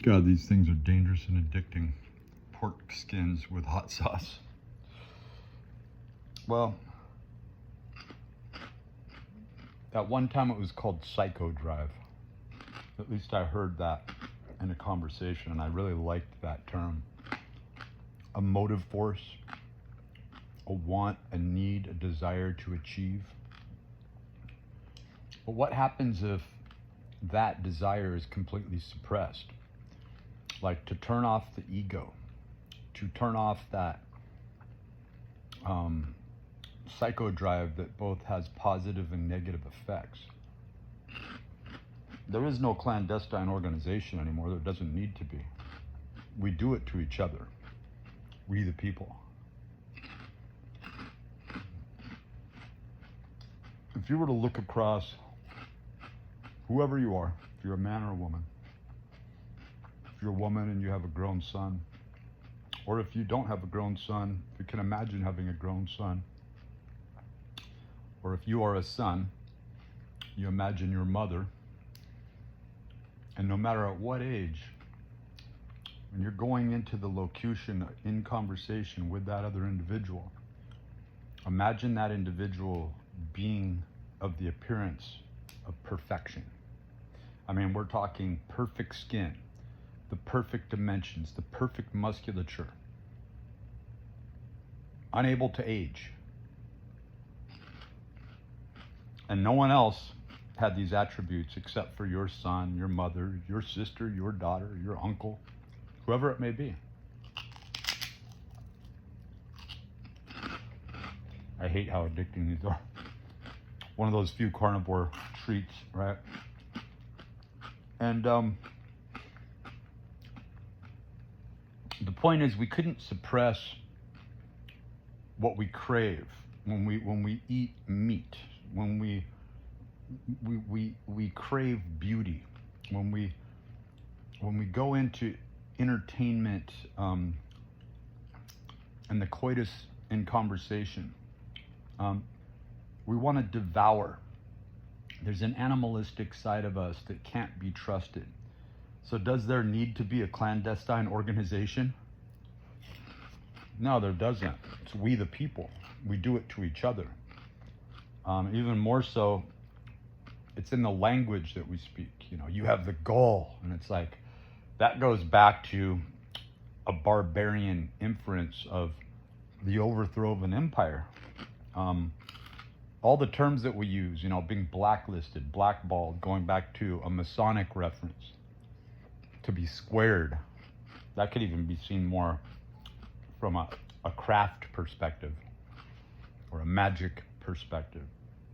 God, these things are dangerous and addicting. Pork skins with hot sauce. Well, at one time it was called Psycho Drive. At least I heard that in a conversation, and I really liked that term. A motive force, a want, a need, a desire to achieve. But what happens if that desire is completely suppressed? Like to turn off the ego, to turn off that psycho drive that both has positive and negative effects. There is no clandestine organization anymore. There doesn't need to be. We do it to each other. We the people. If you were to look across whoever you are, if you're a man or a woman, if you're a woman and you have a grown son, or if you don't have a grown son, you can imagine having a grown son. Or if you are a son, you imagine your mother. And no matter at what age, when you're going into the locution in conversation with that other individual, imagine that individual being of the appearance of perfection. I mean, we're talking perfect skin, the perfect dimensions, the perfect musculature, unable to age. And no one else had these attributes except for your son, your mother, your sister, your daughter, your uncle, whoever it may be. I hate how addicting these are. One of those few carnivore treats, right? And the point is, we couldn't suppress what we crave when we eat meat, when we crave beauty, when we go into entertainment and the coitus in conversation. We want to devour. There's an animalistic side of us that can't be trusted. So does there need to be a clandestine organization? No, there doesn't. It's we the people. We do it to each other. Even more so, it's in the language that we speak. You know, you have the Gaul, and it's like, that goes back to a barbarian inference of the overthrow of an empire. All the terms that we use, you know, being blacklisted, blackballed, going back to a Masonic reference, to be squared, that could even be seen more from a craft perspective or a magic perspective.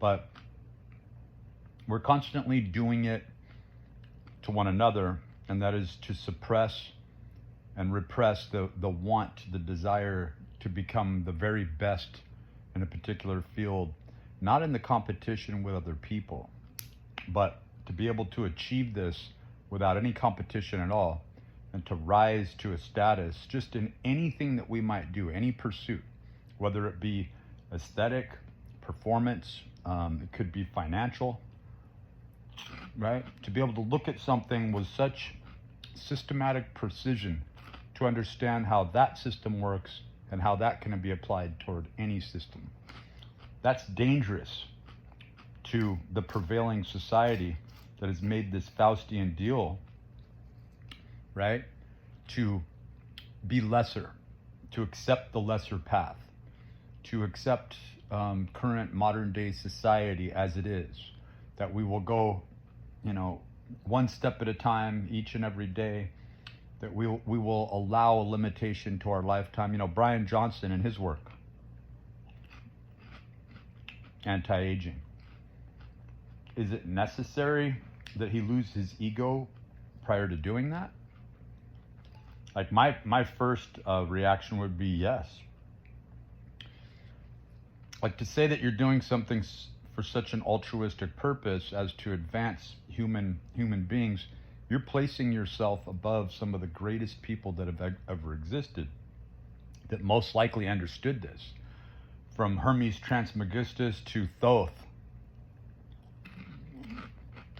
But we're constantly doing it to one another, and that is to suppress and repress the want, the desire to become the very best in a particular field, not in the competition with other people, but to be able to achieve this without any competition at all, and to rise to a status just in anything that we might do, any pursuit, whether it be aesthetic, performance, it could be financial, right? To be able to look at something with such systematic precision to understand how that system works and how that can be applied toward any system. That's dangerous to the prevailing society that has made this Faustian deal, right? To be lesser, to accept the lesser path, to accept current modern day society as it is, that we will go, you know, one step at a time each and every day, that we will allow a limitation to our lifetime. You know, Brian Johnson in his work, anti-aging. Is it necessary that he lose his ego prior to doing that? Like my first reaction would be yes. Like to say that you're doing something for such an altruistic purpose as to advance human beings, you're placing yourself above some of the greatest people that have ever existed, that most likely understood this. From Hermes Trismegistus to Thoth,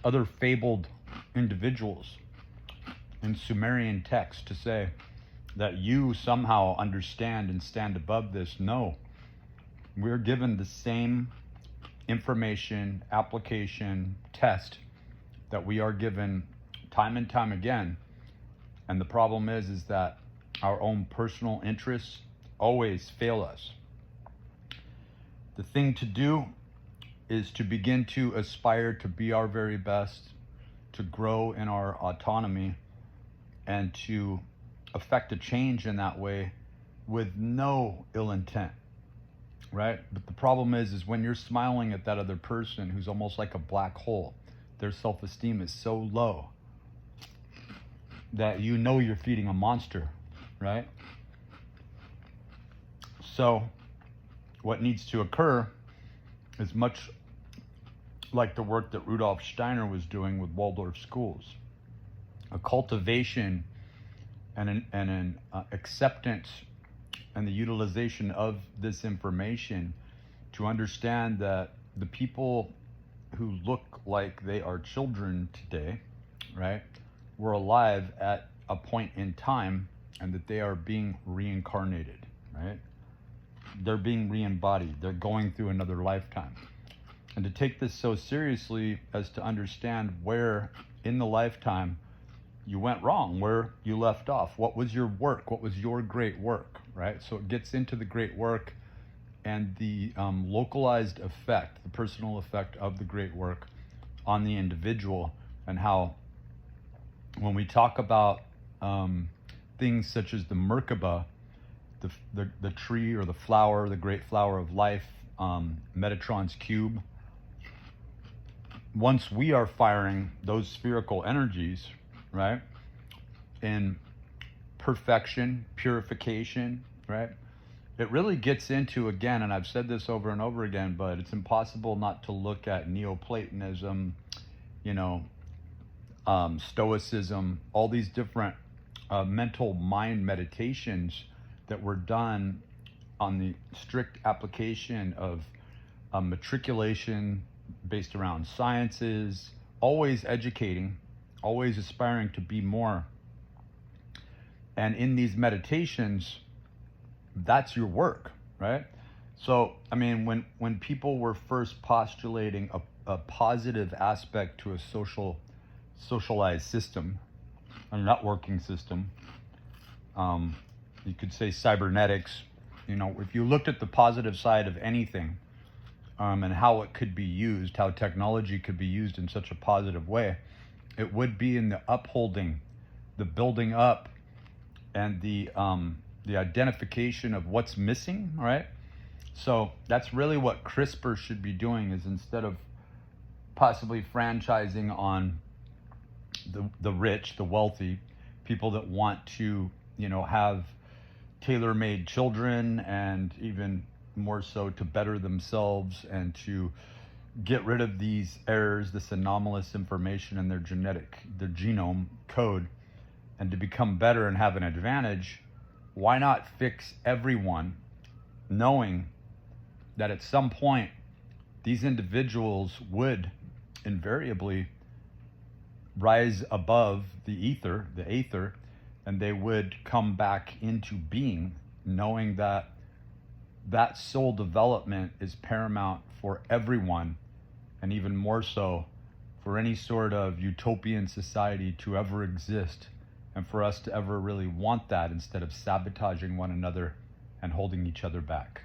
other fabled individuals in Sumerian text to say that you somehow understand and stand above this. No, we're given the same information, application, test that we are given time and time again. And the problem is that our own personal interests always fail us. The thing to do is to begin to aspire to be our very best, to grow in our autonomy, and to affect a change in that way with no ill intent, right? But the problem is when you're smiling at that other person who's almost like a black hole, their self-esteem is so low that you know you're feeding a monster, right? So what needs to occur is much like the work that Rudolf Steiner was doing with Waldorf schools, a cultivation and an acceptance and the utilization of this information to understand that the people who look like they are children today, right, were alive at a point in time, and that they are being reincarnated, right? They're being re-embodied. They're going through another lifetime. And to take this so seriously as to understand where in the lifetime you went wrong, where you left off, what was your work, what was your great work, right? So it gets into the great work and the localized effect, the personal effect of the great work on the individual, and how when we talk about things such as the Merkaba, the tree or the flower, the great flower of life, Metatron's cube, once we are firing those spherical energies, right, in perfection, purification, right, it really gets into, again, and I've said this over and over again, but it's impossible not to look at Neoplatonism, Stoicism, all these different mental mind meditations that were done on the strict application of matriculation based around sciences, always educating, always aspiring to be more. And in these meditations, that's your work, right? So, I mean, when people were first postulating a positive aspect to a socialized system, a networking system, you could say cybernetics, if you looked at the positive side of anything, and how it could be used, how technology could be used in such a positive way, it would be in the upholding, the building up, and the identification of what's missing, right? So that's really what CRISPR should be doing, is instead of possibly franchising on the rich, the wealthy, people that want to, have tailor-made children, and even more so to better themselves and to get rid of these errors, this anomalous information in their genome code, and to become better and have an advantage, why not fix everyone, knowing that at some point these individuals would invariably rise above the aether, and they would come back into being, knowing that soul development is paramount for everyone, and even more so for any sort of utopian society to ever exist, and for us to ever really want that, instead of sabotaging one another and holding each other back.